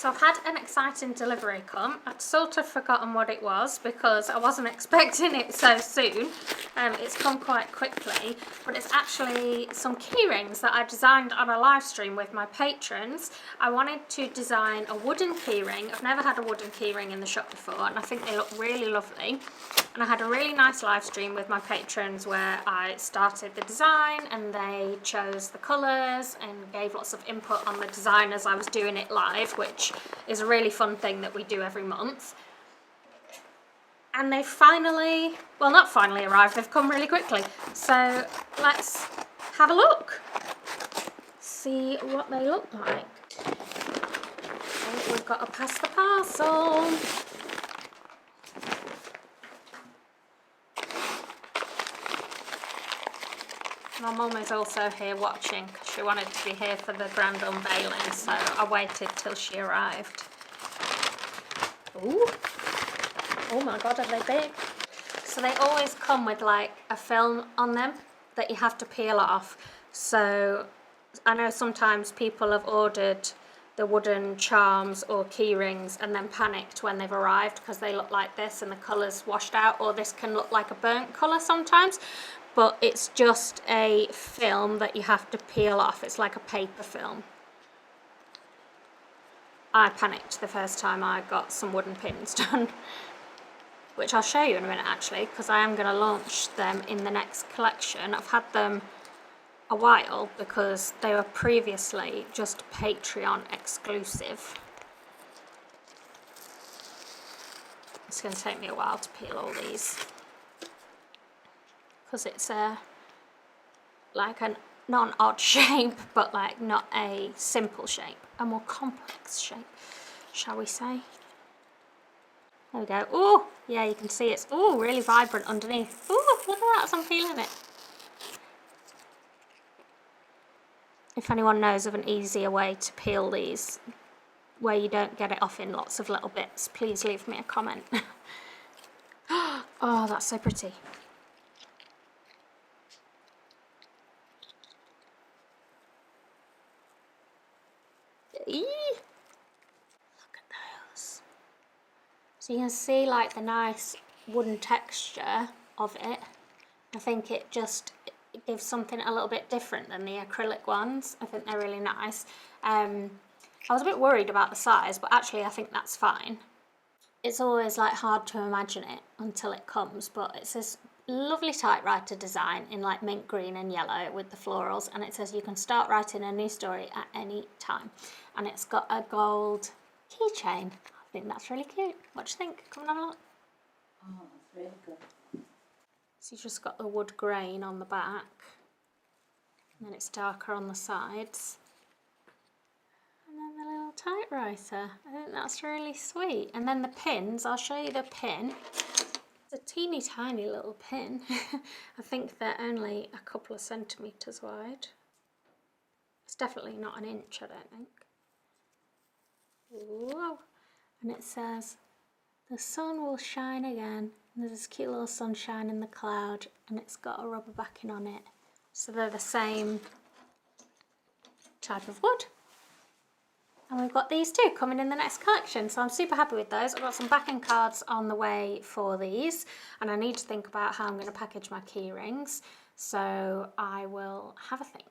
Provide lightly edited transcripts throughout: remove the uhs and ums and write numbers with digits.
So I've had an exciting delivery come. I'd sort of forgotten what it was because I wasn't expecting it so soon. It's come quite quickly, but it's actually some key rings that I designed on a live stream with my patrons. I wanted to design a wooden key ring. I've never had a wooden key ring in the shop before, and I think they look really lovely. And I had a really nice live stream with my patrons where I started the design and they chose the colours and gave lots of input on the design as I was doing it live, which is a really fun thing that we do every month. And they finally, well, not finally arrived, they've come really quickly. So let's have a look, see what they look like. Okay, we've got to pass the parcel. My mum is also here watching because she wanted to be here for the grand unveiling, so I waited till she arrived. Ooh. Oh my god, are they big? So they always come with like a film on them that you have to peel off. So I know sometimes people have ordered the wooden charms or key rings and then panicked when they've arrived because they look like this and the colour's washed out, or this can look like a burnt colour sometimes. But it's just a film that you have to peel off. It's like a paper film. I panicked the first time I got some wooden pins done, which I'll show you in a minute actually, because I am going to launch them in the next collection. I've had them a while because they were previously just Patreon exclusive. It's going to take me a while to peel all these, because it's like a not an odd shape, but like not a simple shape, a more complex shape, shall we say. There we go. Oh, yeah, you can see it's really vibrant underneath. Oh, look at that as I'm peeling it. If anyone knows of an easier way to peel these, where you don't get it off in lots of little bits, please leave me a comment. Oh, that's so pretty. Eee! Look at those. So you can see like the nice wooden texture of it. I think it gives something a little bit different than the acrylic ones. I think they're really nice. I was a bit worried about the size, but actually I think that's fine. It's always like hard to imagine it until it comes, but it's this lovely typewriter design in like mint green and yellow with the florals, and it says you can start writing a new story at any time, and it's got a gold keychain. I think that's really cute. What do you think? Come and have a look. Oh, that's really good. So you've just got the wood grain on the back, and then it's darker on the sides, and then the little typewriter. I think that's really sweet. And then the pins, I'll show you the pin. It's a teeny tiny little pin. I think they're only a couple of centimetres wide. It's definitely not an inch, I don't think. Whoa. And it says, the sun will shine again. And there's this cute little sunshine in the cloud, and it's got a rubber backing on it. So they're the same type of wood. And we've got these two coming in the next collection, so I'm super happy with those. I've got some backing cards on the way for these, and I need to think about how I'm going to package my key rings, so I will have a think.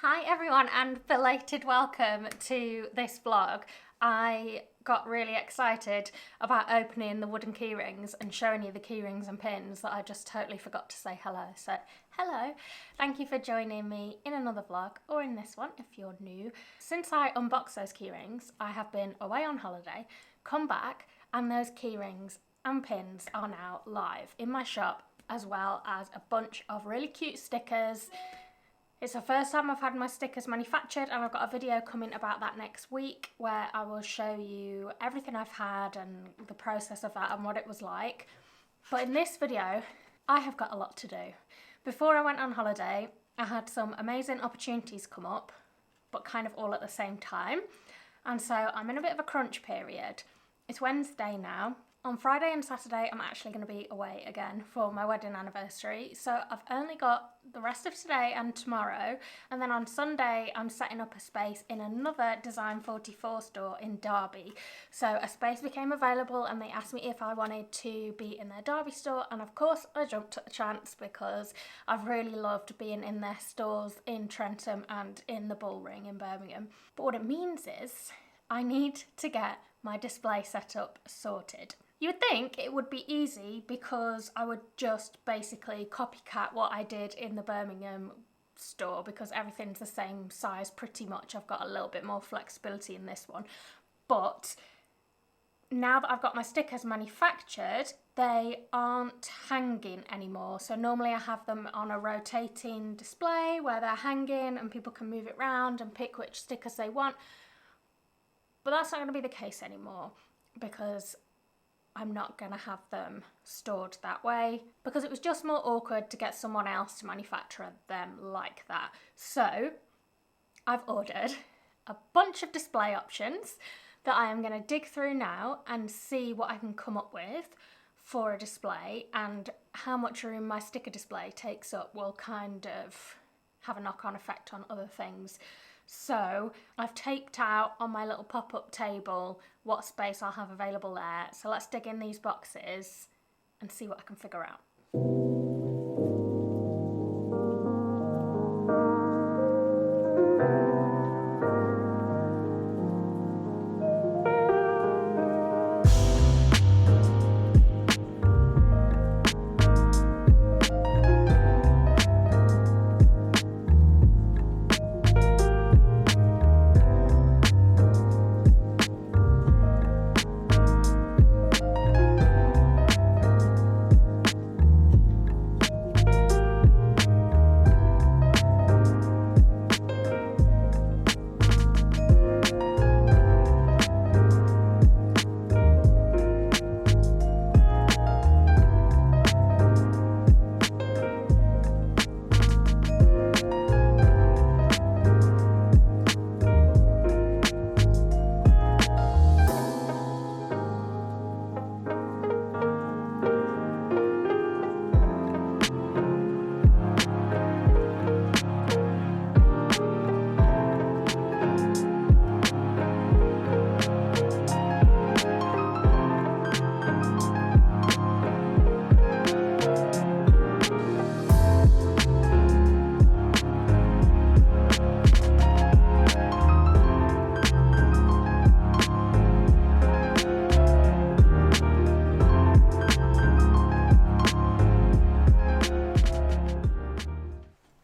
Hi everyone, and belated welcome to this vlog. I got really excited about opening the wooden key rings and showing you the key rings and pins that I just totally forgot to say hello. So hello, thank you for joining me in another vlog, or in this one if you're new. Since I unboxed those key rings, I have been away on holiday, come back, and those key rings and pins are now live in my shop, as well as a bunch of really cute stickers. It's the first time I've had my stickers manufactured, and I've got a video coming about that next week where I will show you everything I've had and the process of that and what it was like. But in this video, I have got a lot to do. Before I went on holiday, I had some amazing opportunities come up, but kind of all at the same time. And so I'm in a bit of a crunch period. It's Wednesday now, On Friday and Saturday, I'm actually going to be away again for my wedding anniversary. So I've only got the rest of today and tomorrow. And then on Sunday, I'm setting up a space in another Design 44 store in Derby. So a space became available and they asked me if I wanted to be in their Derby store. And of course, I jumped at the chance because I've really loved being in their stores in Trentham and in the Bullring in Birmingham. But what it means is I need to get my display setup sorted. You would think it would be easy because I would just basically copycat what I did in the Birmingham store because everything's the same size pretty much. I've got a little bit more flexibility in this one. But now that I've got my stickers manufactured, they aren't hanging anymore. So normally I have them on a rotating display where they're hanging and people can move it around and pick which stickers they want. But that's not going to be the case anymore because I'm not going to have them stored that way because it was just more awkward to get someone else to manufacture them like that. So I've ordered a bunch of display options that I am going to dig through now and see what I can come up with for a display, and how much room my sticker display takes up will kind of have a knock-on effect on other things. So I've taped out on my little pop-up table what space I'll have available there. So let's dig in these boxes and see what I can figure out.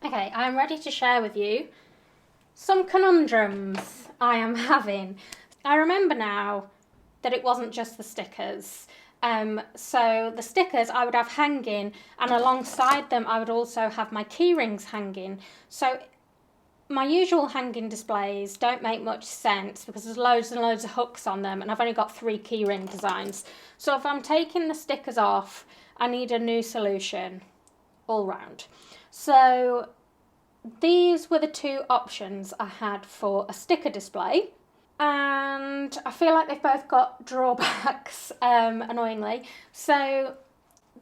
Okay, I'm ready to share with you some conundrums I am having. I remember now that it wasn't just the stickers. So the stickers I would have hanging, and alongside them I would also have my key rings hanging. So my usual hanging displays don't make much sense because there's loads and loads of hooks on them and I've only got 3 key ring designs. So if I'm taking the stickers off, I need a new solution all round. So these were the 2 options I had for a sticker display, and I feel like they've both got drawbacks, annoyingly. So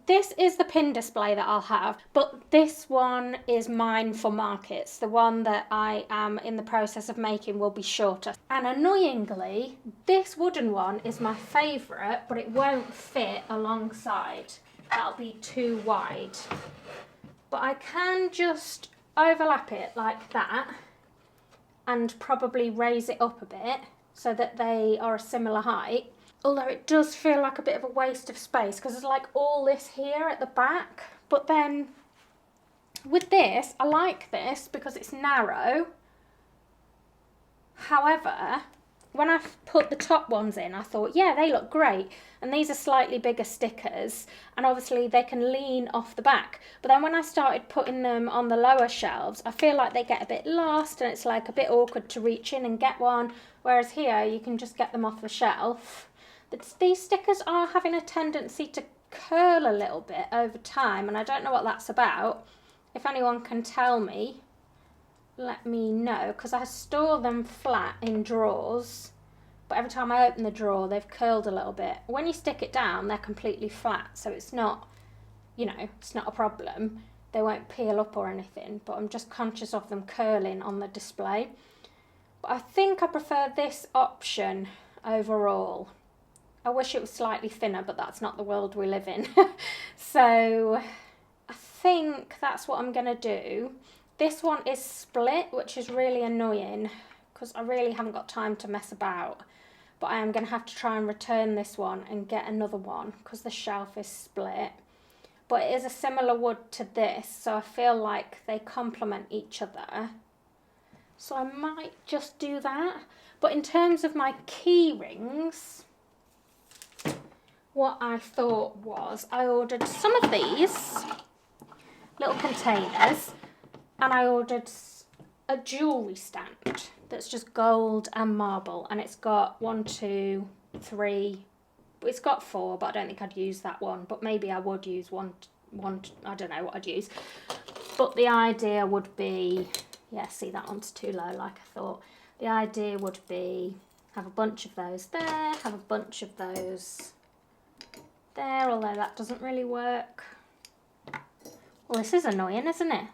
this is the pin display that I'll have, but this one is mine for markets. The one that I am in the process of making will be shorter. And annoyingly, this wooden one is my favourite, but it won't fit alongside. That'll be too wide. But I can just overlap it like that and probably raise it up a bit so that they are a similar height. Although it does feel like a bit of a waste of space because there's like all this here at the back. But then with this, I like this because it's narrow. However, when I put the top ones in, I thought, yeah, they look great. And these are slightly bigger stickers, and obviously they can lean off the back. But then when I started putting them on the lower shelves, I feel like they get a bit lost and it's like a bit awkward to reach in and get one. Whereas here, you can just get them off the shelf. These stickers are having a tendency to curl a little bit over time, and I don't know what that's about. If anyone can tell me, let me know, because I store them flat in drawers but every time I open the drawer, they've curled a little bit. When you stick it down, they're completely flat, so it's not, you know, it's not a problem. They won't peel up or anything, but I'm just conscious of them curling on the display. But I think I prefer this option overall. I wish it was slightly thinner, but that's not the world we live in. So I think that's what I'm going to do. This one is split, which is really annoying because I really haven't got time to mess about. But I am going to have to try and return this one and get another one because the shelf is split. But it is a similar wood to this, so I feel like they complement each other. So I might just do that. But in terms of my key rings, what I thought was I ordered some of these little containers, and I ordered a jewellery stand that's just gold and marble, and it's got 1, 2, 3, it's got 4, but I don't think I'd use that one, but maybe I would use one, I don't know what I'd use. But the idea would be, yeah, see, that one's too low like I thought. The idea would be have a bunch of those there, have a bunch of those there, although that doesn't really work. Well, this is annoying, isn't it?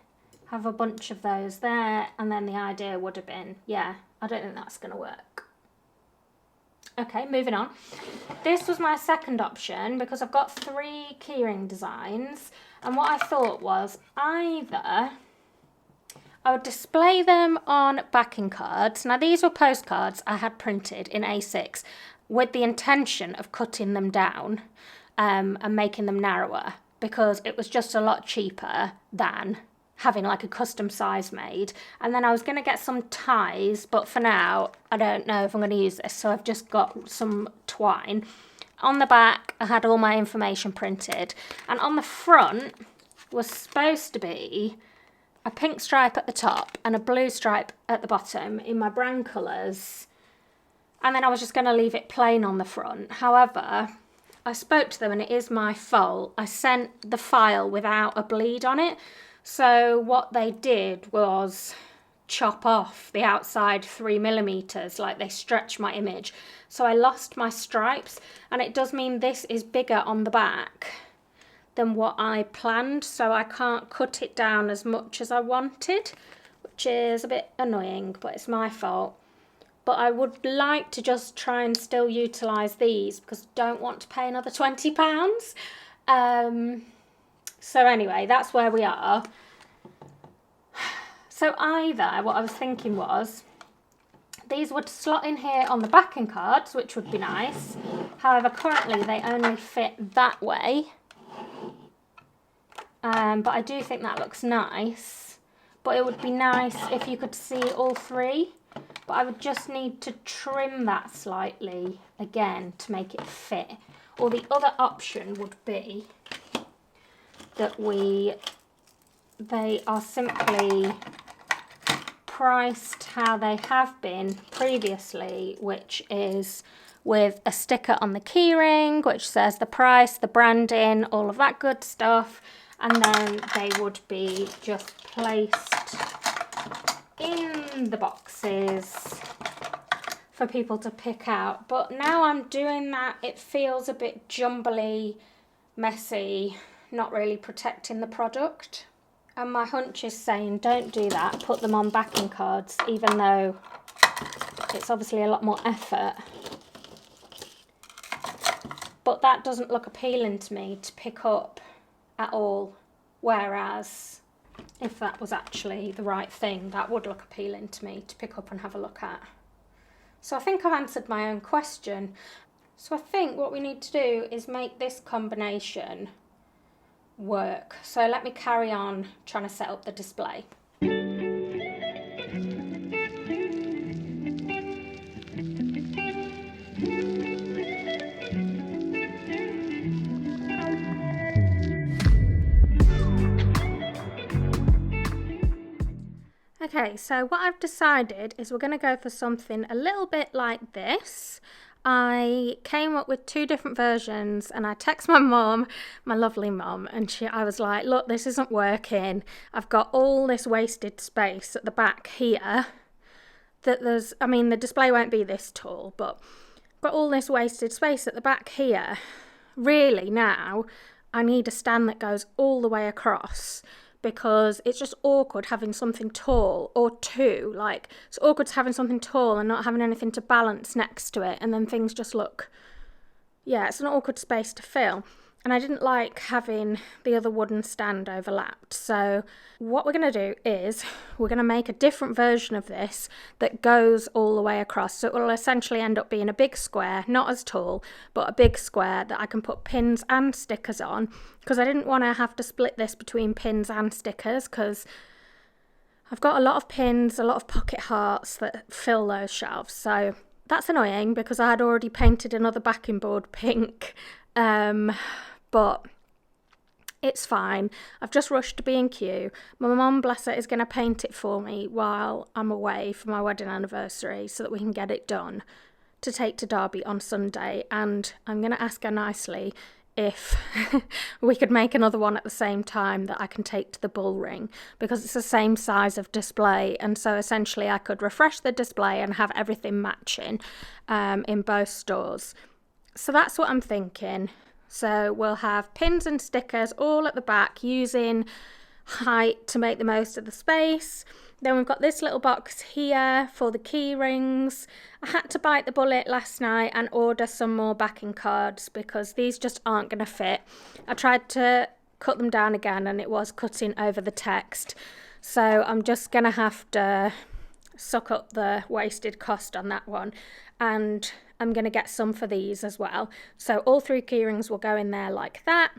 Have a bunch of those there, and then the idea would have been, yeah, I don't think that's going to work. Okay, moving on. This was my second option because I've got 3 keyring designs, and what I thought was either I would display them on backing cards. Now, these were postcards I had printed in A6 with the intention of cutting them down and making them narrower, because it was just a lot cheaper than having like a custom size made. And then I was going to get some ties, but for now I don't know if I'm going to use this, so I've just got some twine. On the back I had all my information printed, and on the front was supposed to be a pink stripe at the top and a blue stripe at the bottom in my brand colours, and then I was just going to leave it plain on the front. However, I spoke to them, and it is my fault. I sent the file without a bleed on it. So what they did was chop off the outside 3mm, like they stretched my image. So I lost my stripes, and it does mean this is bigger on the back than what I planned. So I can't cut it down as much as I wanted, which is a bit annoying, but it's my fault. But I would like to just try and still utilise these because I don't want to pay another £20. So anyway, that's where we are. So either, what I was thinking was, these would slot in here on the backing cards, which would be nice. However, currently they only fit that way. But I do think that looks nice. But it would be nice if you could see all 3. But I would just need to trim that slightly again to make it fit. Or the other option would be that they are simply priced how they have been previously, which is with a sticker on the keyring which says the price, the branding, all of that good stuff, and then they would be just placed in the boxes for people to pick out. But now I'm doing that, it feels a bit jumbly, messy, not really protecting the product. And my hunch is saying don't do that, put them on backing cards, even though it's obviously a lot more effort. But that doesn't look appealing to me to pick up at all, whereas if that was actually the right thing, that would look appealing to me to pick up and have a look at. So I think I've answered my own question. So I think what we need to do is make this combination work. So let me carry on trying to set up the display. Okay, so what I've decided is we're going to go for something a little bit like this. I came up with 2 different versions, and I text my mum, my lovely mum, and I was like, look, this isn't working. I've got all this wasted space at the back here that there's, I mean, the display won't be this tall, but got all this wasted space at the back here. Really now, I need a stand that goes all the way across, because it's just awkward having something tall or two. Like, it's awkward having something tall and not having anything to balance next to it, and then things just look, yeah, it's an awkward space to fill. And I didn't like having the other wooden stand overlapped. So what we're going to do is we're going to make a different version of this that goes all the way across. So it will essentially end up being a big square, not as tall, but a big square that I can put pins and stickers on, because I didn't want to have to split this between pins and stickers, because I've got a lot of pins, a lot of pocket hearts that fill those shelves. So that's annoying, because I had already painted another backing board pink. But it's fine. I've just rushed to B&Q. My mum, bless her, is going to paint it for me while I'm away for my wedding anniversary, so that we can get it done to take to Derby on Sunday. And I'm going to ask her nicely if we could make another one at the same time that I can take to the bull ring, because it's the same size of display, and so essentially I could refresh the display and have everything matching in both stores. So that's what I'm thinking. So we'll have pins and stickers all at the back, using height to make the most of the space. Then we've got this little box here for the key rings. I had to bite the bullet last night and order some more backing cards, because these just aren't going to fit. I tried to cut them down again and it was cutting over the text. So I'm just going to have to suck up the wasted cost on that one. And I'm going to get some for these as well. So all 3 keyrings will go in there like that.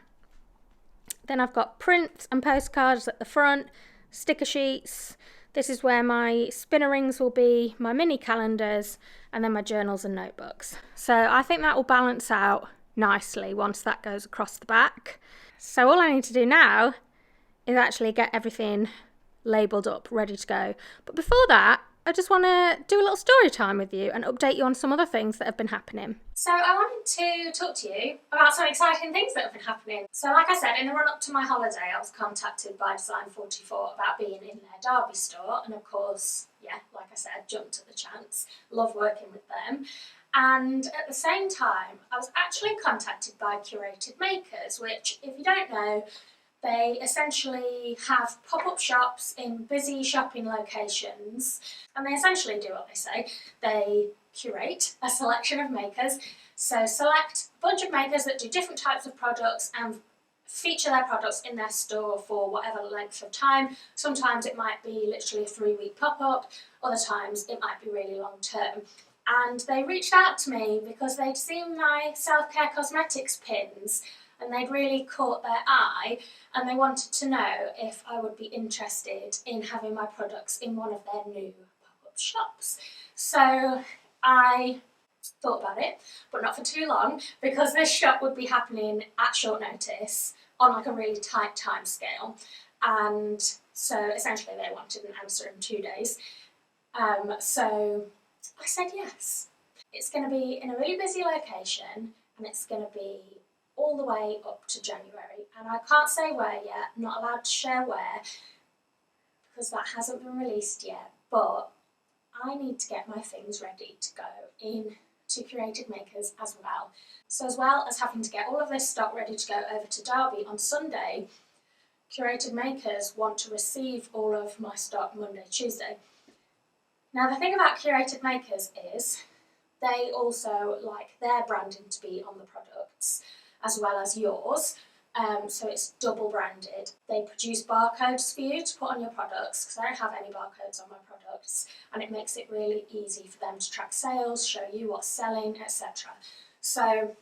Then I've got prints and postcards at the front, sticker sheets. This is where my spinner rings will be, my mini calendars, and then my journals and notebooks. So I think that will balance out nicely once that goes across the back. So all I need to do now is actually get everything labelled up, ready to go. But before that, I just want to do a little story time with you and update you on some other things that have been happening. So I wanted to talk to you about some exciting things that have been happening. So like I said, in the run up to my holiday, I was contacted by Design 44 about being in their Derby store, and of course, yeah, like I said, jumped at the chance. Love working with them. And at the same time, I was actually contacted by Curated Makers, which, if you don't know, they essentially have pop-up shops in busy shopping locations, and they essentially do what they say. They curate a selection of makers, so select a bunch of makers that do different types of products and feature their products in their store for whatever length of time. Sometimes it might be literally a 3-week pop-up, other times it might be really long term. And they reached out to me because they'd seen my self-care cosmetics pins and they'd really caught their eye, and they wanted to know if I would be interested in having my products in one of their new pop-up shops. So I thought about it, but not for too long, because this shop would be happening at short notice on like a really tight time scale. And so essentially they wanted an answer in 2 days. So I said yes. It's going to be in a really busy location, and it's going to be all the way up to January, and I can't say where yet. I'm not allowed to share where because that hasn't been released yet, but I need to get my things ready to go in to Curated Makers as well. So as well as having to get all of this stock ready to go over to Derby on Sunday, Curated Makers want to receive all of my stock Monday, Tuesday. Now the thing about Curated Makers is they also like their branding to be on the products, as well as yours, so it's double branded. They produce barcodes for you to put on your products, because I don't have any barcodes on my products, and it makes it really easy for them to track sales, show you what's selling, etc. So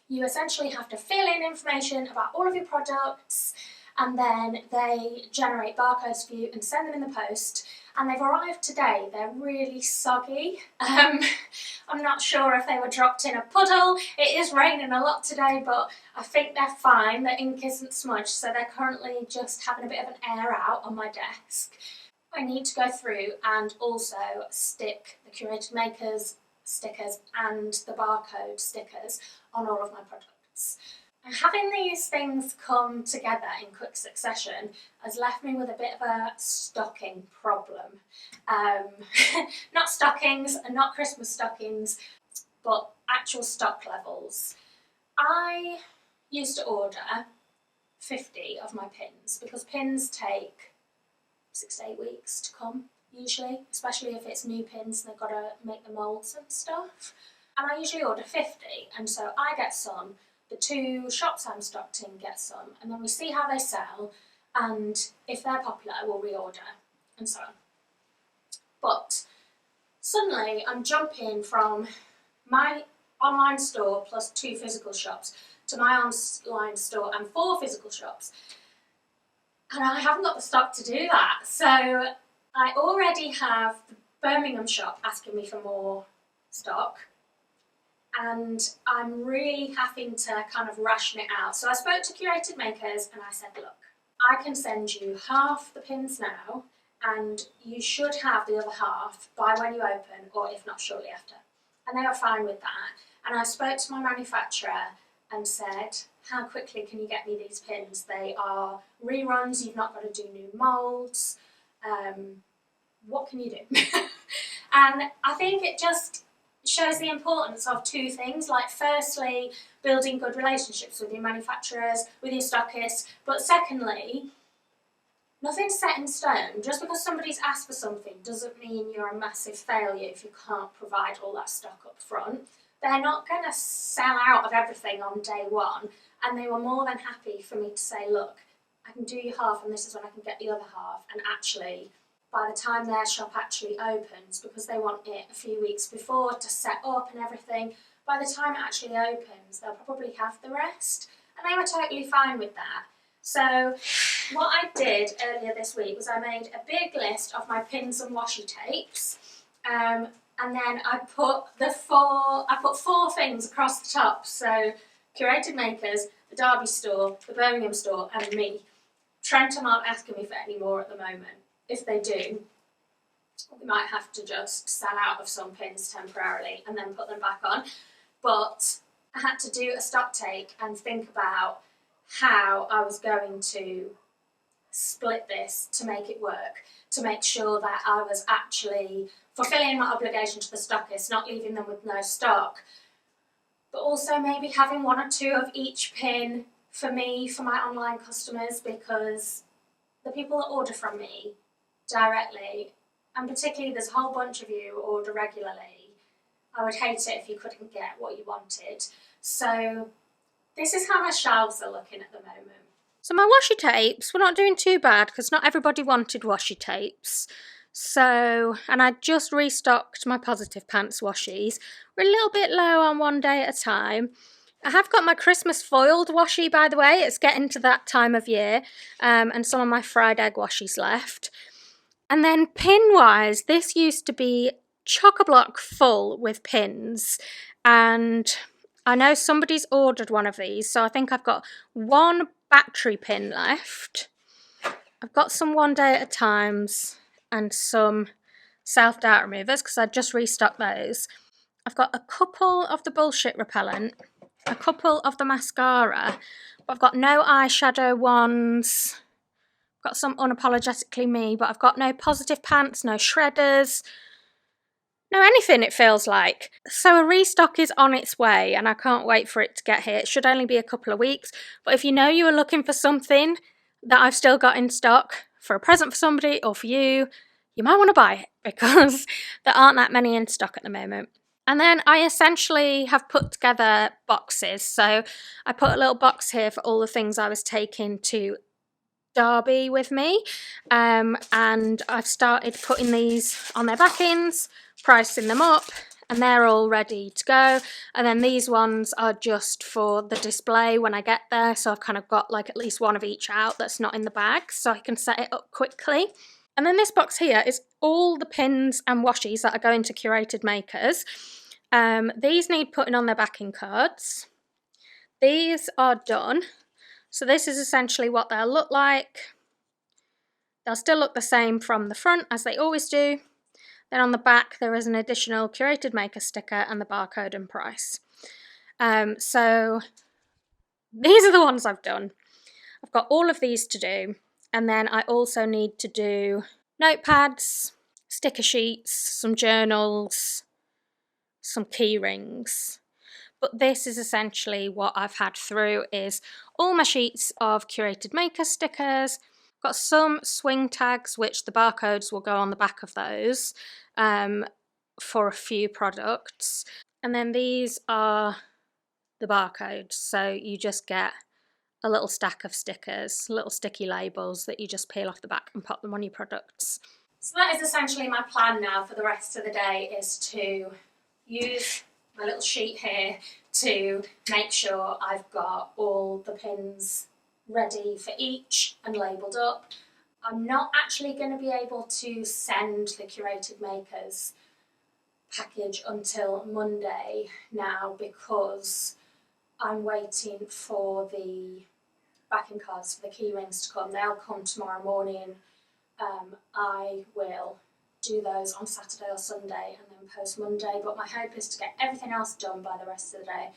you essentially have to fill in information about all of your products, and then they generate barcodes for you and send them in the post. And they've arrived today. They're really soggy. I'm not sure if they were dropped in a puddle. It is raining a lot today, but I think they're fine. The ink isn't smudged, so they're currently just having a bit of an air out on my desk. I need to go through and also stick the Curated Makers stickers and the barcode stickers on all of my products. And having these things come together in quick succession has left me with a bit of a stocking problem. Not stockings and not Christmas stockings, but actual stock levels. I used to order 50 of my pins because pins take 6 to 8 weeks to come usually, especially if it's new pins and they've got to make the moulds and stuff. And I usually order 50, and so I get some, the 2 shops I'm stocked in get some, and then we see how they sell, and if they're popular we'll reorder, and so on. But suddenly I'm jumping from my online store plus 2 physical shops to my online store and 4 physical shops, and I haven't got the stock to do that. So I already have the Birmingham shop asking me for more stock, and I'm really having to kind of ration it out. So I spoke to Curated Makers and I said, look, I can send you half the pins now, and you should have the other half by when you open, or if not, shortly after. And they were fine with that. And I spoke to my manufacturer and said, how quickly can you get me these pins? They are reruns, you've not got to do new moulds. What can you do? And I think it just shows the importance of 2 things, like firstly, building good relationships with your manufacturers, with your stockists, but secondly, nothing's set in stone. Just because somebody's asked for something doesn't mean you're a massive failure if you can't provide all that stock up front. They're not going to sell out of everything on day one, and they were more than happy for me to say, look, I can do you half and this is when I can get the other half, and actually by the time their shop actually opens, because they want it a few weeks before to set up and everything, by the time it actually opens they'll probably have the rest, and they were totally fine with that. So what I did earlier this week was I made a big list of my pins and washi tapes, and then I put 4 things across the top. So Curated Makers, the Derby store, the Birmingham store, and me. Trenton aren't asking me for any more at the moment. If they do, we might have to just sell out of some pins temporarily and then put them back on. But I had to do a stock take and think about how I was going to split this to make it work, to make sure that I was actually fulfilling my obligation to the stockists, not leaving them with no stock, but also maybe having 1 or 2 of each pin for me, for my online customers, because the people that order from me directly, and particularly there's a whole bunch of you who order regularly, I would hate it if you couldn't get what you wanted. So this is how my shelves are looking at the moment. So my washi tapes, we're not doing too bad because not everybody wanted washi tapes. So, and I just restocked my Positive Pants washies. We're a little bit low on 1 day at a time. I have got my Christmas foiled washi, by the way. It's getting to that time of year, and some of my fried egg washies left. And then pin-wise, this used to be chock-a-block full with pins, and I know somebody's ordered one of these, so I think I've got 1 battery pin left. I've got some 1 day at a times and some self-doubt removers because I just restocked those. I've got a couple of the bullshit repellent, a couple of the mascara, but I've got no eyeshadow ones. I've got some Unapologetically Me, but I've got no Positive Pants, no shredders, no anything, it feels like. So a restock is on its way and I can't wait for it to get here. It should only be a couple of weeks, but if you know you are looking for something that I've still got in stock for a present for somebody or for you, you might want to buy it because there aren't that many in stock at the moment. And then I essentially have put together boxes. So I put a little box here for all the things I was taking to Derby with me, and I've started putting these on their backings, pricing them up, and they're all ready to go. And then these ones are just for the display when I get there, so I've kind of got like at least 1 of each out that's not in the bag, so I can set it up quickly. And then this box here is all the pins and washies that are going to Curated Makers. These need putting on their backing cards. These are done. So this is essentially what they'll look like. They'll still look the same from the front as they always do. Then on the back there is an additional Curated Maker sticker and the barcode and price. So these are the ones I've done. I've got all of these to do, and then I also need to do notepads, sticker sheets, some journals, some key rings. But this is essentially what I've had through, is all my sheets of Curated Makers stickers. Got some swing tags, which the barcodes will go on the back of those for a few products. And then these are the barcodes, so you just get a little stack of stickers, little sticky labels that you just peel off the back and pop them on your products. So that is essentially my plan now for the rest of the day, is to use my little sheet here to make sure I've got all the pins ready for each and labelled up. I'm not actually going to be able to send the Curated Makers package until Monday now, because I'm waiting for the backing cards for the key rings to come. They'll come tomorrow morning. I will do those on Saturday or Sunday and then post Monday, but my hope is to get everything else done by the rest of the day.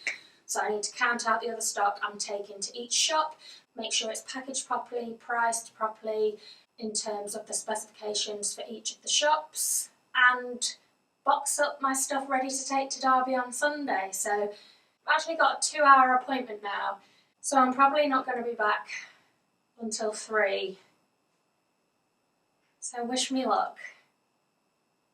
So I need to count out the other stock I'm taking to each shop, make sure it's packaged properly, priced properly in terms of the specifications for each of the shops, and box up my stuff ready to take to Derby on Sunday. So I've actually got a 2-hour appointment now, so I'm probably not going to be back until 3. So wish me luck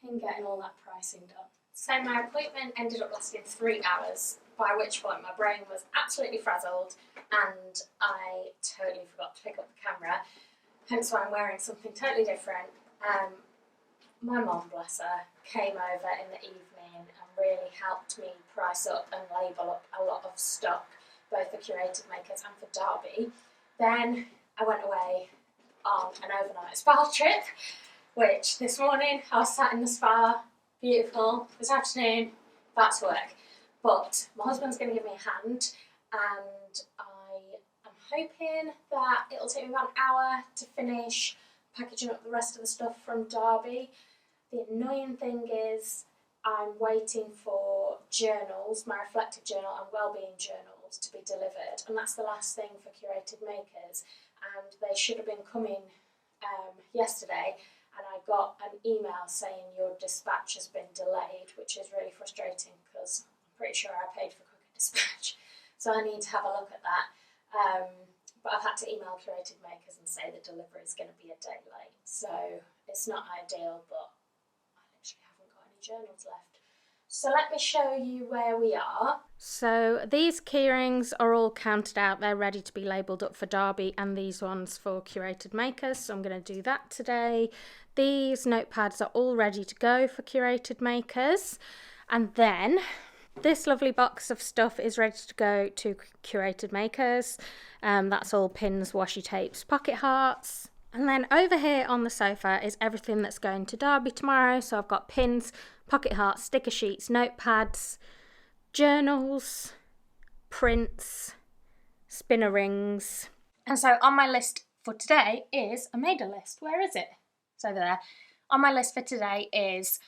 in getting all that pricing done. So my appointment ended up lasting 3 hours, by which point my brain was absolutely frazzled and I totally forgot to pick up the camera, hence why I'm wearing something totally different. My mum, bless her, came over in the evening and really helped me price up and label up a lot of stock, both for Curated Makers and for Derby. Then I went away on an overnight spa trip, which this morning I was sat in the spa, beautiful. This afternoon, back to work. But my husband's going to give me a hand, and I am hoping that it'll take me about an hour to finish packaging up the rest of the stuff from Derby. The annoying thing is I'm waiting for journals, my reflective journal and wellbeing journals, to be delivered, and that's the last thing for Curated Makers, and they should have been coming yesterday, and I got an email saying your dispatch has been delayed, which is really frustrating because I'm pretty sure I paid for quicker dispatch, so I need to have a look at that. But I've had to email Curated Makers and say the delivery is going to be a day late, so it's not ideal, but I literally haven't got any journals left. So let me show you where we are. So these keyrings are all counted out. They're ready to be labelled up for Derby, and these ones for Curated Makers. So I'm going to do that today. These notepads are all ready to go for Curated Makers. And then this lovely box of stuff is ready to go to Curated Makers. That's all pins, washi tapes, pocket hearts. And then over here on the sofa is everything that's going to Derby tomorrow. So I've got pins, pocket hearts, sticker sheets, notepads, journals, prints, spinner rings. And so on my list for today is, I made a list. Where is it? It's over there. On my list for today is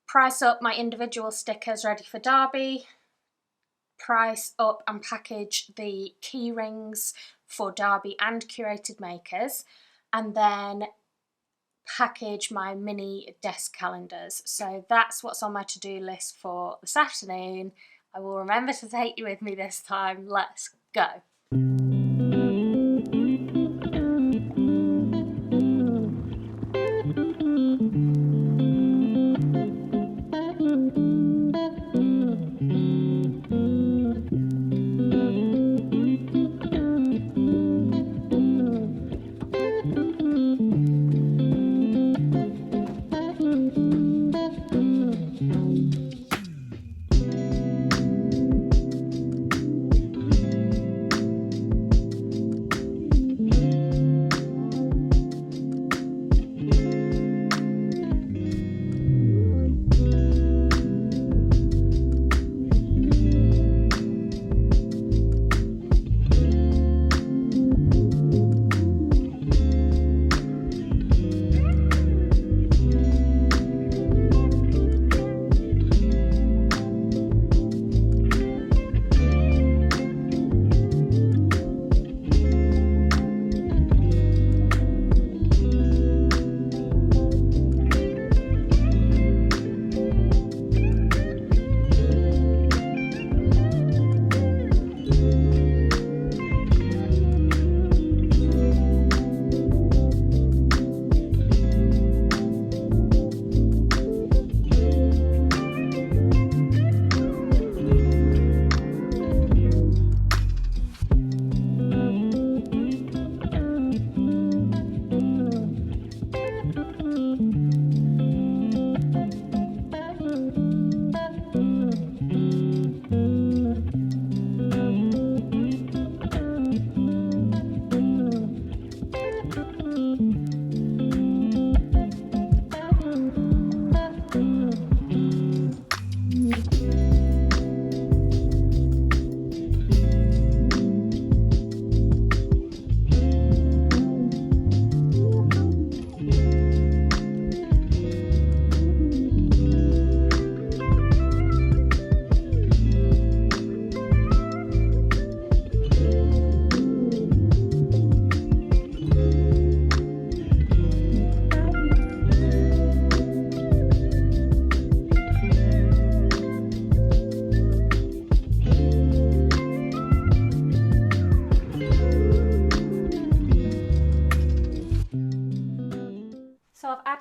price up my individual stickers ready for Derby, price up and package the key rings for Derby and Curated Makers, and then package my mini desk calendars. So that's what's on my to-do list for this afternoon. I will remember to take you with me this time. Let's go.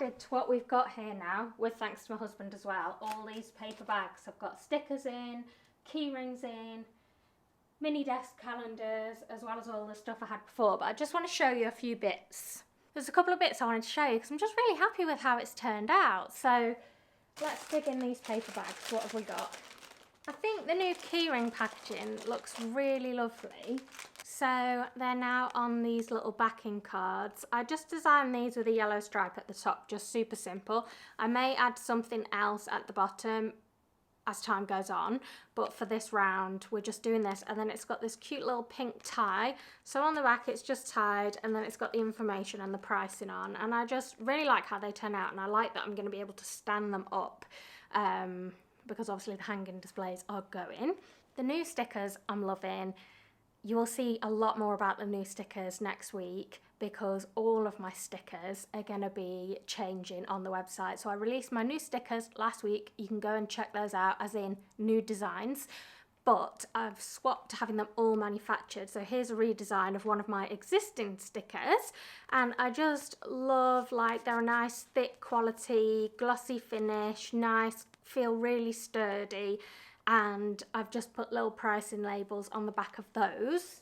added to what we've got here now, with thanks to my husband as well, all these paper bags. I've got stickers in, key rings in, mini desk calendars, as well as all the stuff I had before. But I just want to show you a few bits. There's a couple of bits I wanted to show you because I'm just really happy with how it's turned out. So let's dig in these paper bags. What have we got? I think the new keyring packaging looks really lovely. So they're now on these little backing cards. I just designed these with a yellow stripe at the top, just super simple. I may add something else at the bottom as time goes on, but for this round we're just doing this. And then it's got this cute little pink tie, so on the back it's just tied, and then it's got the information and the pricing on, and I just really like how they turn out, and I like that I'm going to be able to stand them up because obviously the hanging displays are going. The new stickers I'm loving. You will see a lot more about the new stickers next week because all of my stickers are going to be changing on the website. So I released my new stickers last week. You can go and check those out, as in new designs. But I've swapped to having them all manufactured. So here's a redesign of one of my existing stickers. And I just love, like, they're a nice thick quality, glossy finish, nice, feel really sturdy. And I've just put little pricing labels on the back of those.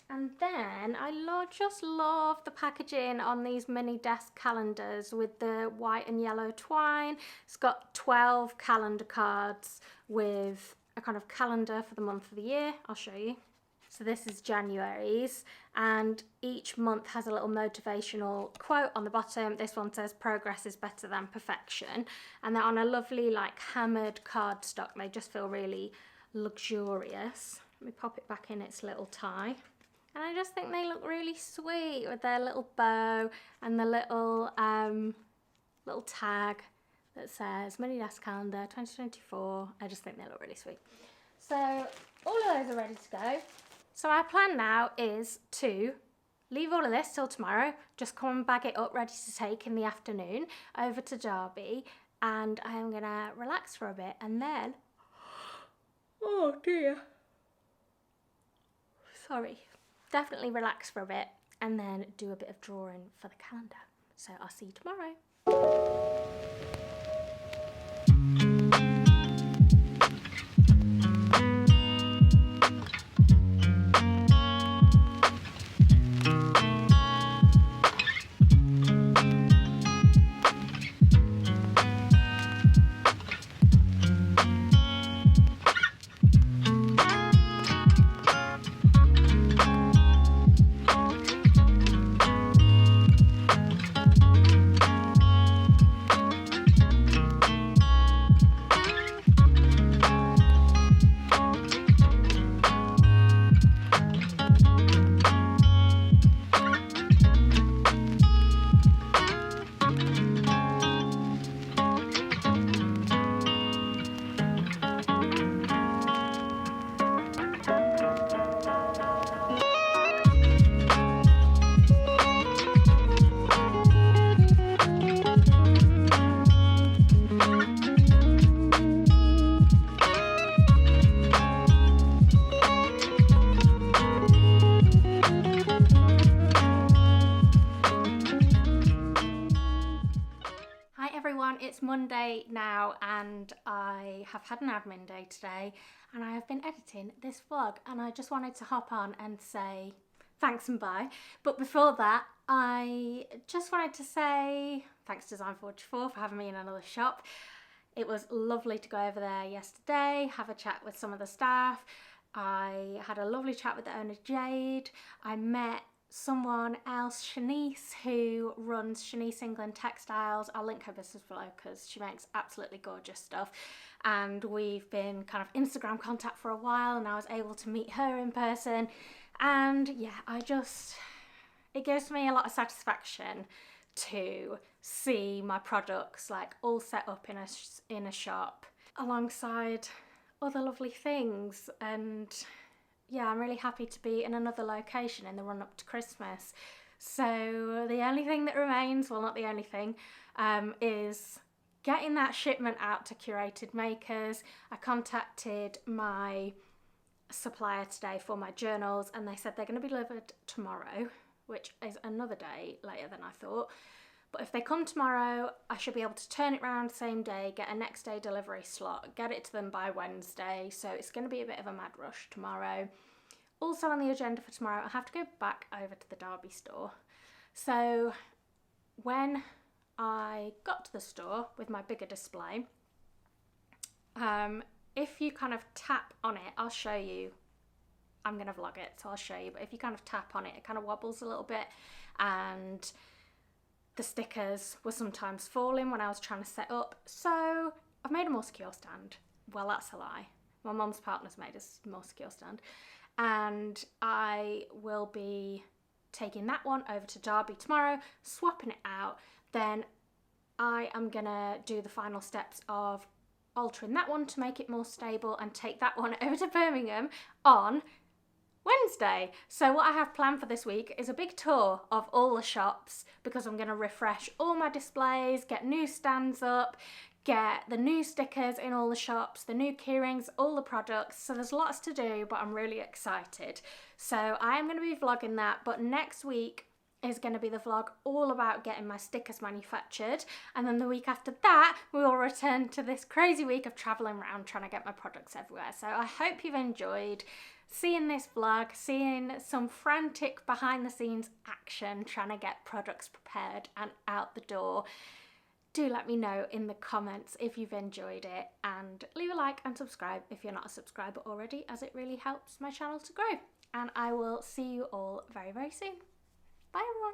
And then I just love the packaging on these mini desk calendars with the white and yellow twine. It's got 12 calendar cards with a kind of calendar for the month of the year. I'll show you. So this is January's, and each month has a little motivational quote on the bottom. This one says progress is better than perfection, and they're on a lovely like hammered cardstock. They just feel really luxurious. Let me pop it back in its little tie, and I just think they look really sweet with their little bow and the little little tag that says mini desk calendar 2024. I just think they look really sweet. So all of those are ready to go. So our plan now is to leave all of this till tomorrow, just come and bag it up ready to take in the afternoon over to Derby, and I am going to relax for a bit, and then, oh dear, sorry, definitely relax for a bit and then do a bit of drawing for the calendar. So I'll see you tomorrow. It's Monday now, and I have had an admin day today, and I have been editing this vlog, and I just wanted to hop on and say thanks and bye. But before that, I just wanted to say thanks Design44 for having me in another shop. It was lovely to go over there yesterday, have a chat with some of the staff. I had a lovely chat with the owner Jade. I met someone else, Shanice, who runs Shanice England Textiles. I'll link her business below because she makes absolutely gorgeous stuff, and we've been kind of Instagram contact for a while, and I was able to meet her in person, and yeah, it gives me a lot of satisfaction to see my products like all set up in a shop alongside other lovely things. And yeah, I'm really happy to be in another location in the run up to Christmas. So the only thing that remains, well, not the only thing, is getting that shipment out to Curated Makers. I contacted my supplier today for my journals, and they said they're going to be delivered tomorrow, which is another day later than I thought. But if they come tomorrow, I should be able to turn it around the same day, get a next day delivery slot, get it to them by Wednesday. So it's going to be a bit of a mad rush tomorrow. Also on the agenda for tomorrow, I have to go back over to the Derby store. So when I got to the store with my bigger display, if you kind of tap on it, I'll show you. I'm going to vlog it, so I'll show you. But if you kind of tap on it, it kind of wobbles a little bit, and the stickers were sometimes falling when I was trying to set up. So I've made a more secure stand. Well, that's a lie. My mum's partner's made a more secure stand. And I will be taking that one over to Derby tomorrow, swapping it out. Then I am gonna do the final steps of altering that one to make it more stable and take that one over to Birmingham on Wednesday. So what I have planned for this week is a big tour of all the shops, because I'm going to refresh all my displays, get new stands up, get the new stickers in all the shops, the new keyrings, all the products. So there's lots to do, but I'm really excited. So I am going to be vlogging that, but next week is going to be the vlog all about getting my stickers manufactured, and then the week after that we will return to this crazy week of traveling around trying to get my products everywhere. So I hope you've enjoyed seeing this vlog, seeing some frantic behind the scenes action trying to get products prepared and out the door. Do let me know in the comments if you've enjoyed it, and leave a like and subscribe if you're not a subscriber already, as it really helps my channel to grow. And I will see you all very, very soon. Bye everyone.